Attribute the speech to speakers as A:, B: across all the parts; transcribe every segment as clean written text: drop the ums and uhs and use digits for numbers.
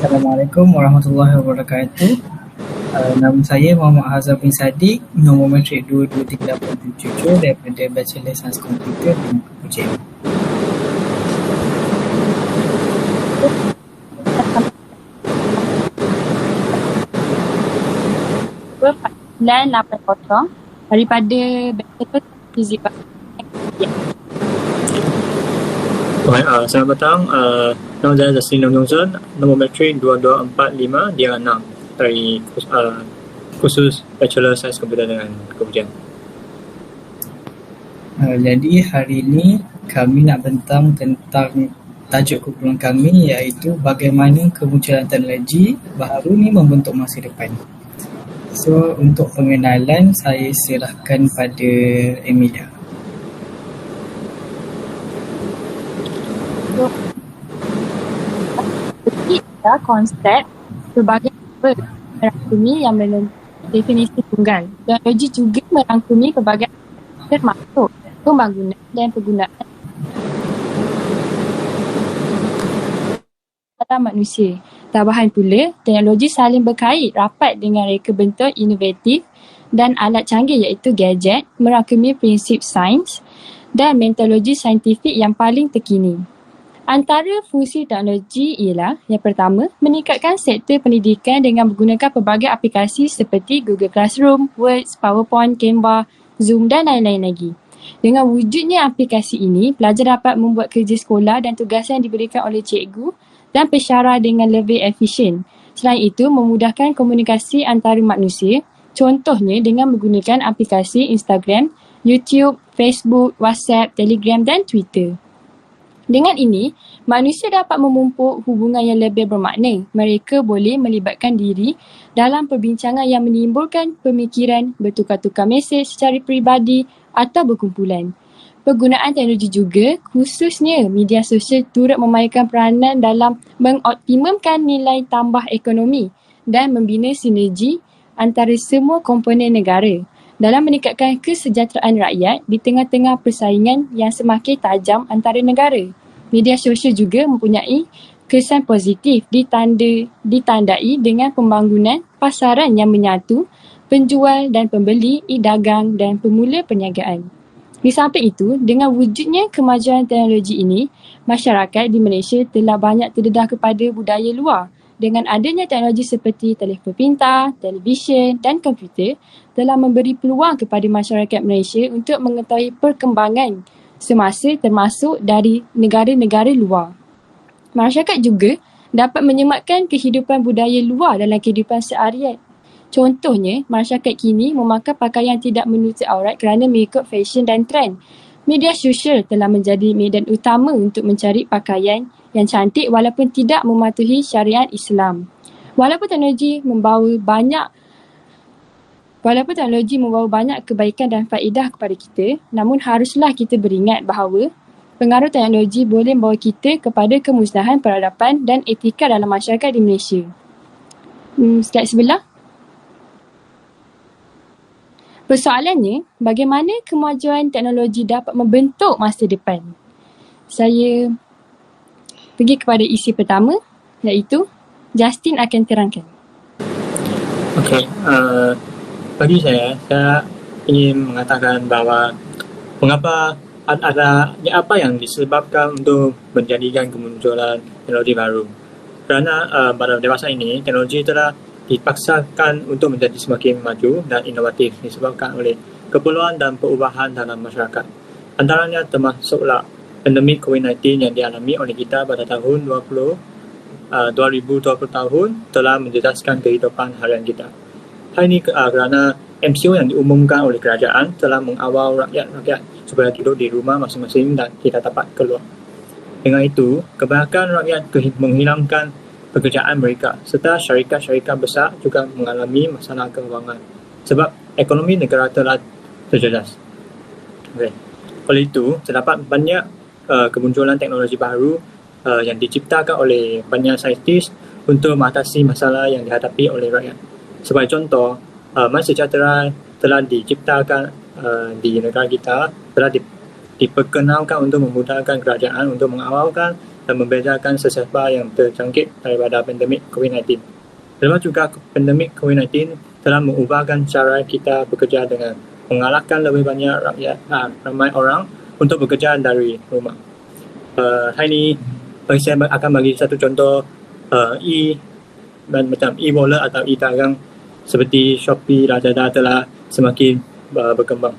A: Assalamualaikum warahmatullahi wabarakatuh. Nama saya Muhammad Hazal bin Sadiq, nombor matrik 22387 daripada Bachelor Sains Komputer di UJM.
B: Daripada Bachelor Fizik.
C: Baik, selamat petang. Nama saya Justin Long Johnson, nombor matrik 2245 dia 6 dari khusus Bachelor Sains Komputer dengan Kemudian.
A: Jadi hari ini kami nak bentang tentang tajuk kumpulan kami, iaitu bagaimana kemunculan teknologi baru ni membentuk masa depan. So untuk pengenalan saya serahkan pada Emilia.
B: Konsep pelbagai merangkumi yang definisi tunggal. Teknologi juga merangkumi pelbagai termasuk pembangunan dan penggunaan manusia. Tambahan pula, teknologi saling berkait rapat dengan reka bentuk inovatif dan alat canggih iaitu gadget, merangkumi prinsip sains dan metodologi saintifik yang paling terkini. Antara fungsi teknologi ialah yang pertama, meningkatkan sektor pendidikan dengan menggunakan pelbagai aplikasi seperti Google Classroom, Word, PowerPoint, Canva, Zoom dan lain-lain lagi. Dengan wujudnya aplikasi ini, pelajar dapat membuat kerja sekolah dan tugasan yang diberikan oleh cikgu dan pensyarah dengan lebih efisien. Selain itu, memudahkan komunikasi antara manusia, contohnya dengan menggunakan aplikasi Instagram, YouTube, Facebook, WhatsApp, Telegram dan Twitter. Dengan ini, manusia dapat memupuk hubungan yang lebih bermakna. Mereka boleh melibatkan diri dalam perbincangan yang menimbulkan pemikiran, bertukar-tukar mesej secara peribadi atau berkumpulan. Penggunaan teknologi juga, khususnya media sosial, turut memainkan peranan dalam mengoptimumkan nilai tambah ekonomi dan membina sinergi antara semua komponen negara dalam meningkatkan kesejahteraan rakyat di tengah-tengah persaingan yang semakin tajam antara negara. Media sosial juga mempunyai kesan positif ditandai dengan pembangunan pasaran yang menyatu, penjual dan pembeli, dagang dan pemula perniagaan. Di samping itu, dengan wujudnya kemajuan teknologi ini, masyarakat di Malaysia telah banyak terdedah kepada budaya luar. Dengan adanya teknologi seperti telefon pintar, televisyen dan komputer telah memberi peluang kepada masyarakat Malaysia untuk mengetahui perkembangan semasa termasuk dari negara-negara luar. Masyarakat juga dapat menyematkan kehidupan budaya luar dalam kehidupan seharian. Contohnya, masyarakat kini memakai pakaian tidak menutup aurat kerana mengikut fashion dan trend. Media sosial telah menjadi medan utama untuk mencari pakaian yang cantik walaupun tidak mematuhi syariat Islam. Walaupun teknologi membawa banyak kebaikan dan faedah kepada kita, namun haruslah kita beringat bahawa pengaruh teknologi boleh membawa kita kepada kemusnahan peradaban dan etika dalam masyarakat di Malaysia. Slide sebelah. Persoalannya, bagaimana kemajuan teknologi dapat membentuk masa depan? Saya pergi kepada isi pertama, iaitu Justin akan terangkan.
C: Okey, bagi saya ingin mengatakan bahawa mengapa apa yang disebabkan untuk menjadikan kemunculan teknologi baru. Kerana pada masa ini, teknologi telah dipaksakan untuk menjadi semakin maju dan inovatif disebabkan oleh keperluan dan perubahan dalam masyarakat. Antaranya termasuklah pandemik COVID-19 yang dialami oleh kita pada tahun 2020 tahun telah menjejaskan kehidupan harian kita. Hal ini kerana MCO yang diumumkan oleh kerajaan telah mengawal rakyat supaya duduk di rumah masing-masing dan tidak dapat keluar. Dengan itu, kebanyakan rakyat menghilangkan pekerjaan mereka serta syarikat-syarikat besar juga mengalami masalah kewangan sebab ekonomi negara telah terjejas. Okay. Oleh itu, terdapat banyak kemunculan teknologi baru yang diciptakan oleh banyak saintis untuk mengatasi masalah yang dihadapi oleh rakyat. Sebagai contoh, MySejahtera telah diciptakan di negara kita, telah diperkenalkan untuk memudahkan kerajaan untuk mengawalkan dan membedakan sesiapa yang terjangkit daripada pandemik COVID-19. Lepas juga pandemik COVID-19 telah mengubahkan cara kita bekerja dengan mengalahkan lebih banyak ramai orang untuk bekerja dari rumah. Hari ini saya akan bagi satu contoh macam e-wallet atau e-dagang seperti Shopee, Lazada telah semakin berkembang.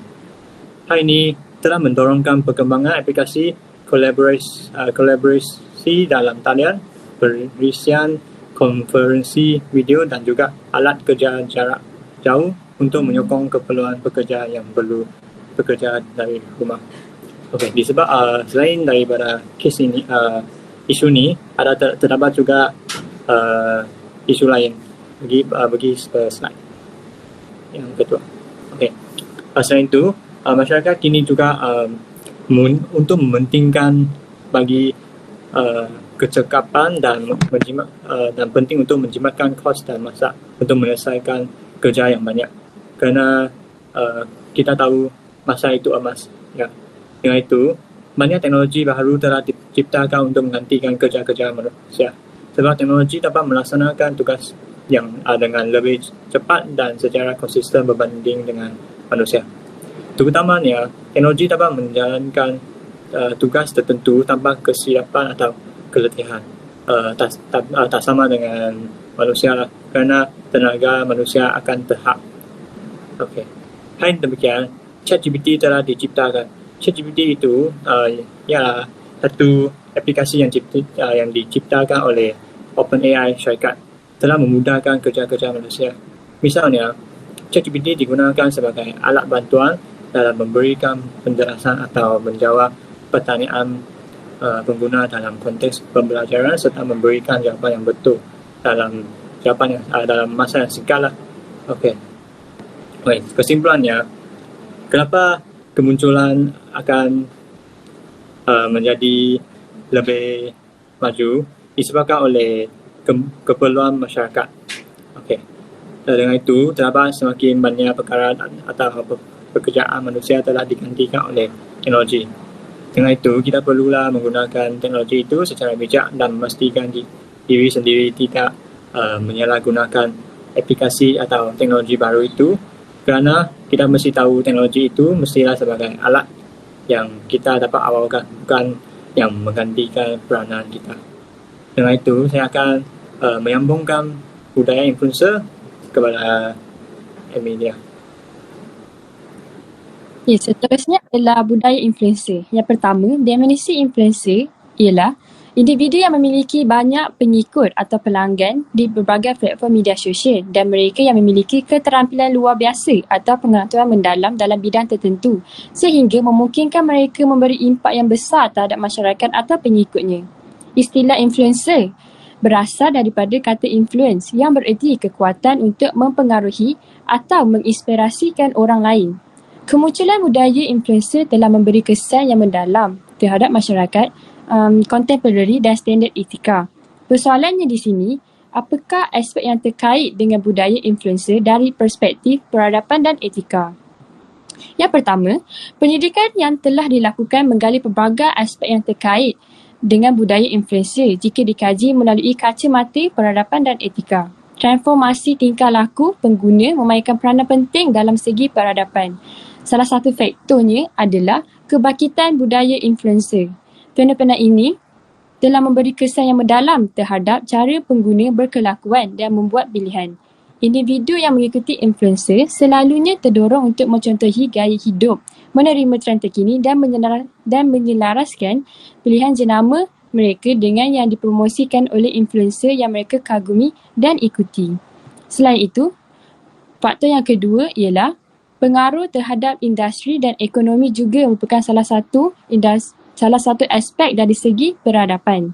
C: Hal ini telah mendorongkan perkembangan aplikasi kolaborasi dalam talian, perisian, konferensi video dan juga alat kerja jarak jauh untuk menyokong keperluan pekerja yang perlu bekerja dari rumah. Okey, disebab selain daripada kes ini, isu ni ada terdapat juga isu lain. Bagi slide yang kedua. Okey. Selain itu, masyarakat kini juga untuk mementingkan bagi kecekapan dan penting untuk menjimatkan kos dan masa untuk menyelesaikan kerja yang banyak. Kerana kita tahu masa itu emas. Ya. Dengan itu, banyak teknologi baru telah diciptakan untuk menggantikan kerja-kerja manusia. Sebab teknologi dapat melaksanakan tugas yang dengan lebih cepat dan secara konsisten berbanding dengan manusia. Terutamanya, teknologi dapat menjalankan tugas tertentu tanpa kesilapan atau keletihan. Tak sama dengan manusia lah, kerana tenaga manusia akan terhad. Okey. Hal demikian, ChatGPT telah diciptakan. ChatGPT itu ialah satu aplikasi yang diciptakan oleh OpenAI syarikat telah memudahkan kerja-kerja manusia. Misalnya, ChatGPT digunakan sebagai alat bantuan dalam memberikan penjelasan atau menjawab pertanyaan pengguna dalam konteks pembelajaran serta memberikan jawapan yang betul dalam masa yang singkat lah. Okey. Kesimpulannya, kenapa kemunculan akan menjadi lebih maju disebabkan oleh keperluan masyarakat. Okey. Dengan itu, terdapat semakin banyak perkara atau pekerjaan manusia telah digantikan oleh teknologi. Dengan itu, kita perlulah menggunakan teknologi itu secara bijak dan memastikan diri sendiri tidak menyalahgunakan aplikasi atau teknologi baru itu, kerana kita mesti tahu teknologi itu mestilah sebagai alat yang kita dapat awalkan, bukan yang menggantikan peranan kita. Dengan itu, saya akan menyambungkan budaya influencer kepada Emilia.
B: Ya, seterusnya adalah budaya influencer. Yang pertama, definisi influencer ialah individu yang memiliki banyak pengikut atau pelanggan di berbagai platform media sosial dan mereka yang memiliki keterampilan luar biasa atau pengetahuan mendalam dalam bidang tertentu sehingga memungkinkan mereka memberi impak yang besar terhadap masyarakat atau pengikutnya. Istilah influencer berasal daripada kata influence yang bererti kekuatan untuk mempengaruhi atau menginspirasikan orang lain. Kemunculan budaya influencer telah memberi kesan yang mendalam terhadap masyarakat contemporary dan standard etika. Persoalannya di sini, apakah aspek yang terkait dengan budaya influencer dari perspektif peradaban dan etika? Yang pertama, penyidikan yang telah dilakukan menggali pelbagai aspek yang terkait dengan budaya influencer jika dikaji melalui kacamata peradaban dan etika. Transformasi tingkah laku pengguna memainkan peranan penting dalam segi peradaban. Salah satu faktornya adalah kebangkitan budaya influencer. Fenomena ini telah memberi kesan yang mendalam terhadap cara pengguna berkelakuan dan membuat pilihan. Individu yang mengikuti influencer selalunya terdorong untuk mencontohi gaya hidup, menerima trend terkini dan menyelaraskan pilihan jenama mereka dengan yang dipromosikan oleh influencer yang mereka kagumi dan ikuti. Selain itu, faktor yang kedua ialah pengaruh terhadap industri dan ekonomi juga merupakan salah satu aspek dari segi peradaban.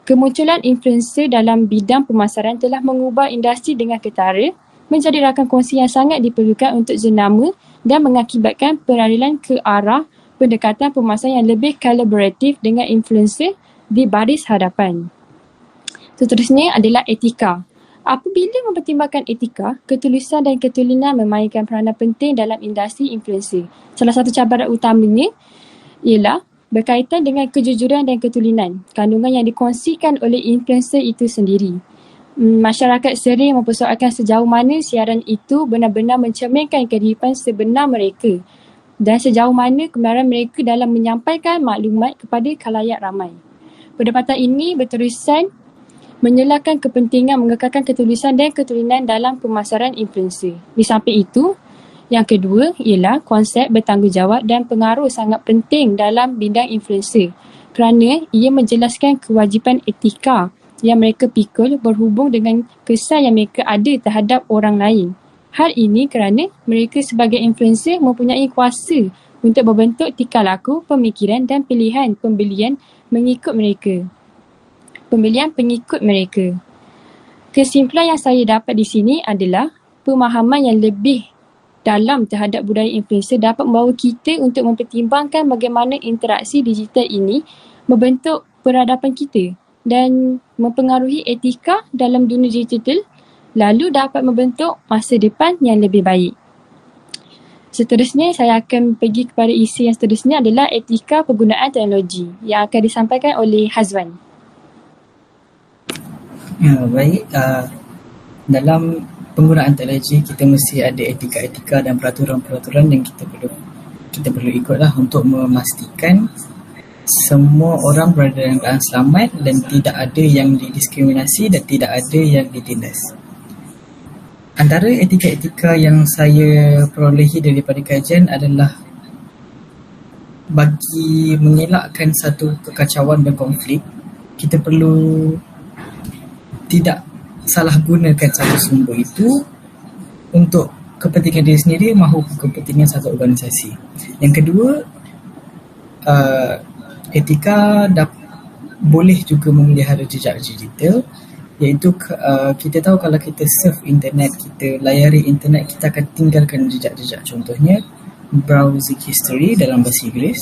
B: Kemunculan influencer dalam bidang pemasaran telah mengubah industri dengan ketara menjadi rakan kongsi yang sangat diperlukan untuk jenama dan mengakibatkan peralihan ke arah pendekatan pemasaran yang lebih kolaboratif dengan influencer di baris hadapan. Seterusnya adalah etika. Apabila mempertimbangkan etika, ketulusan dan ketulinan memainkan peranan penting dalam industri influencer. Salah satu cabaran utamanya ialah berkaitan dengan kejujuran dan ketulinan, kandungan yang dikongsikan oleh influencer itu sendiri. Masyarakat sering mempersoalkan sejauh mana siaran itu benar-benar mencerminkan kehidupan sebenar mereka dan sejauh mana kebenaran mereka dalam menyampaikan maklumat kepada khalayak ramai. Pendapatan ini berterusan menyalahkan kepentingan mengekalkan ketulisan dan ketulinan dalam pemasaran influencer. Di samping itu, yang kedua ialah konsep bertanggungjawab dan pengaruh sangat penting dalam bidang influencer kerana ia menjelaskan kewajipan etika yang mereka pikul berhubung dengan kesan yang mereka ada terhadap orang lain. Hal ini kerana mereka sebagai influencer mempunyai kuasa untuk membentuk tingkah laku, pemikiran dan pilihan pembelian pengikut mereka. Kesimpulan yang saya dapat di sini adalah pemahaman yang lebih dalam terhadap budaya influencer dapat membawa kita untuk mempertimbangkan bagaimana interaksi digital ini membentuk peradaban kita dan mempengaruhi etika dalam dunia digital, lalu dapat membentuk masa depan yang lebih baik. Seterusnya, saya akan pergi kepada isi yang seterusnya adalah etika penggunaan teknologi yang akan disampaikan oleh Hazwan.
A: Baik, dalam penggunaan teknologi kita mesti ada etika-etika dan peraturan-peraturan yang kita perlu ikutlah untuk memastikan semua orang berada dalam keadaan selamat dan tidak ada yang didiskriminasi dan tidak ada yang ditindas. Antara etika-etika yang saya perolehi daripada kajian adalah bagi mengelakkan satu kekacauan dan konflik, kita perlu tidak salah gunakan satu sumber itu untuk kepentingan diri sendiri maupun kepentingan satu organisasi. Yang kedua, etika boleh juga memelihara jejak digital, iaitu kita tahu kalau kita surf internet, kita layari internet, kita akan tinggalkan jejak-jejak. Contohnya browsing history dalam bahasa Inggeris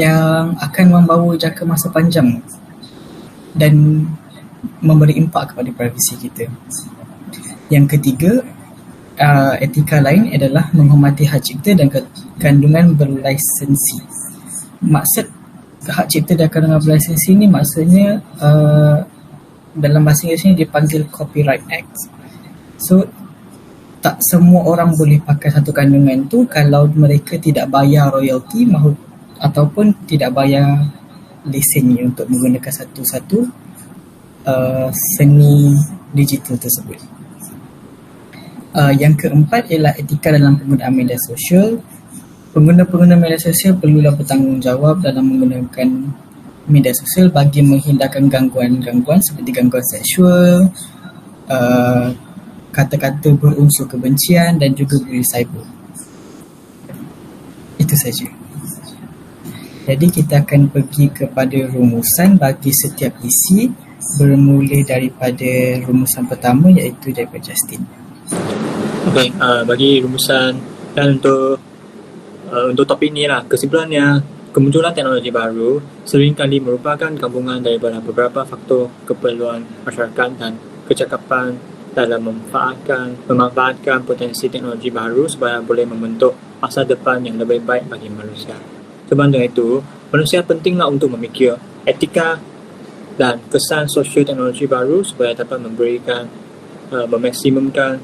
A: yang akan membawa jangka masa panjang dan memberi impak kepada privasi kita. Yang ketiga, etika lain adalah menghormati hak cipta dan kandungan berlisensi. Maksud hak cipta dan kandungan berlisensi ni maksudnya dalam bahasa Inggeris ni dipanggil Copyright Act. So, tak semua orang boleh pakai satu kandungan tu kalau mereka tidak bayar royalty ataupun tidak bayar lisennya untuk menggunakan satu-satu seni digital tersebut. Yang keempat ialah etika dalam penggunaan media sosial. Pengguna-pengguna media sosial perlulah bertanggungjawab dalam menggunakan media sosial bagi menghindarkan gangguan-gangguan seperti gangguan seksual, kata-kata berunsur kebencian dan juga bully cyber. Itu saja. Jadi kita akan pergi kepada rumusan bagi setiap isi, bermula daripada rumusan pertama iaitu daripada Justin.
C: Okey, bagi rumusan dan untuk topik ni lah, kesimpulannya, kemunculan teknologi baru seringkali merupakan gabungan daripada beberapa faktor keperluan masyarakat dan kecakapan dalam memanfaatkan potensi teknologi baru supaya boleh membentuk masa depan yang lebih baik bagi manusia. Sebab dengan itu, manusia pentinglah untuk memikir etika dan kesan sosial teknologi baru supaya dapat memaksimumkan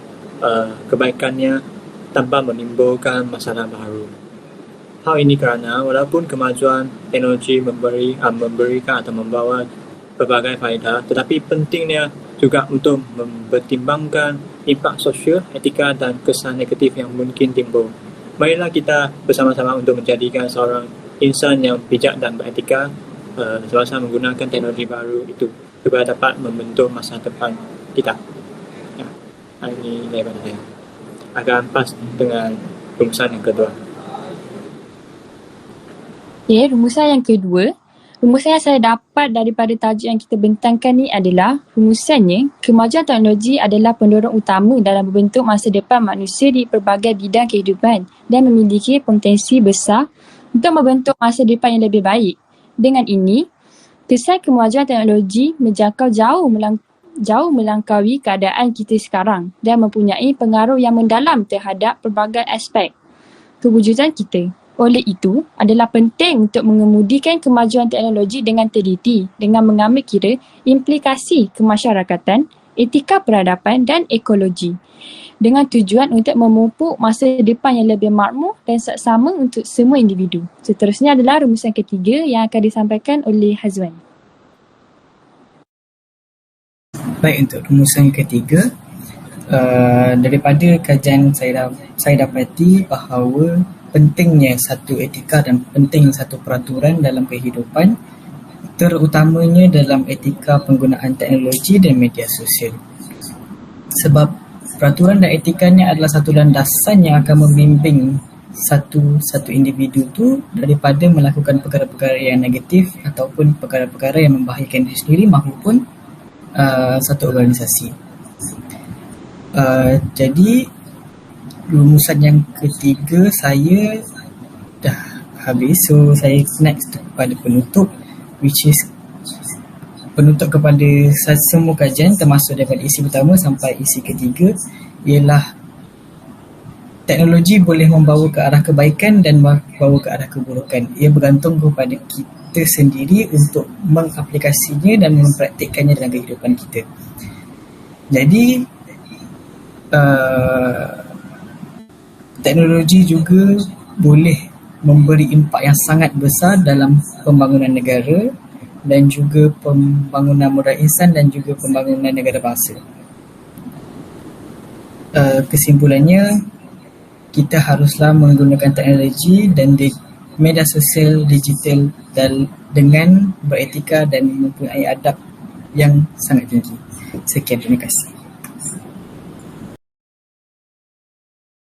C: kebaikannya tanpa menimbulkan masalah baru. Hal ini kerana walaupun kemajuan teknologi memberikan atau membawa berbagai faedah, tetapi pentingnya juga untuk mempertimbangkan impak sosial, etika dan kesan negatif yang mungkin timbul. Marilah kita bersama-sama untuk menjadikan seorang insan yang bijak dan beretika semasa menggunakan teknologi baru itu supaya dapat membentuk masa depan kita. Ya, ini daripada saya. Akan pas dengan rumusan yang kedua.
B: Okay, rumusan yang kedua. Rumusan yang saya dapat daripada tajuk yang kita bentangkan ni adalah rumusannya, kemajuan teknologi adalah pendorong utama dalam membentuk masa depan manusia di pelbagai bidang kehidupan dan memiliki potensi besar untuk membentuk masa depan yang lebih baik. Dengan ini, kesan kemajuan teknologi menjangkau jauh melangkaui keadaan kita sekarang dan mempunyai pengaruh yang mendalam terhadap pelbagai aspek kewujudan kita. Oleh itu, adalah penting untuk mengemudikan kemajuan teknologi dengan teliti dengan mengambil kira implikasi kemasyarakatan, etika peradaban dan ekologi dengan tujuan untuk memupuk masa depan yang lebih makmur dan seksama untuk semua individu. Seterusnya adalah rumusan ketiga yang akan disampaikan oleh Hazwan.
A: Baik, untuk rumusan ketiga, daripada kajian saya dapati bahawa pentingnya satu etika dan penting satu peraturan dalam kehidupan, terutamanya dalam etika penggunaan teknologi dan media sosial. Sebab peraturan dan etikanya adalah satu landasan yang akan membimbing satu individu tu daripada melakukan perkara-perkara yang negatif ataupun perkara-perkara yang membahayakan diri sendiri maupun satu organisasi. Jadi rumusan yang ketiga saya dah habis, so saya next kepada penutup, which is penutup kepada semua kajian termasuk daripada isi pertama sampai isi ketiga ialah teknologi boleh membawa ke arah kebaikan dan membawa ke arah keburukan. Ia bergantung kepada kita sendiri untuk mengaplikasinya dan mempraktikkannya dalam kehidupan kita. Jadi teknologi juga boleh memberi impak yang sangat besar dalam pembangunan negara dan juga pembangunan modal insan dan juga pembangunan negara bangsa. Kesimpulannya, kita haruslah menggunakan teknologi dan media sosial digital dengan beretika dan mempunyai adab yang sangat tinggi. Sekian, terima kasih.